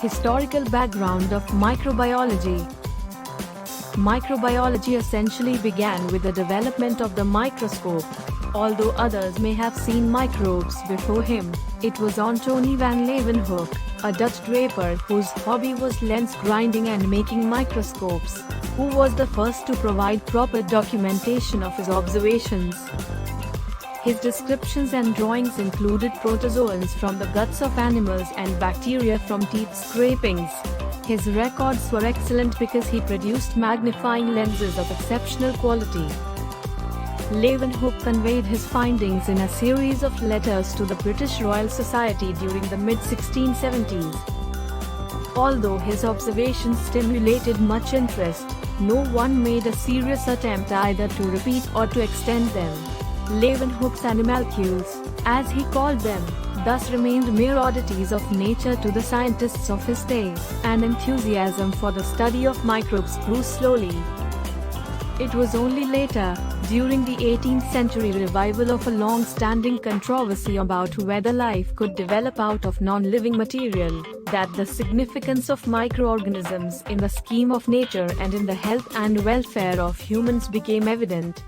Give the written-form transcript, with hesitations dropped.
Historical background of microbiology. Microbiology essentially began with the development of the microscope. Although others may have seen microbes before him, it was Antonie van Leeuwenhoek, a Dutch draper whose hobby was lens grinding and making microscopes, who was the first to provide proper documentation of his observations. His descriptions and drawings included protozoans from the guts of animals and bacteria from teeth scrapings. His records were excellent because he produced magnifying lenses of exceptional quality. Leeuwenhoek conveyed his findings in a series of letters to the British Royal Society during the mid-1670s. Although his observations stimulated much interest, no one made a serious attempt either to repeat or to extend them. Leeuwenhoek's animalcules, as he called them, thus remained mere oddities of nature to the scientists of his day, and enthusiasm for the study of microbes grew slowly. It was only later, during the 18th century revival of a long-standing controversy about whether life could develop out of non-living material, that the significance of microorganisms in the scheme of nature and in the health and welfare of humans became evident.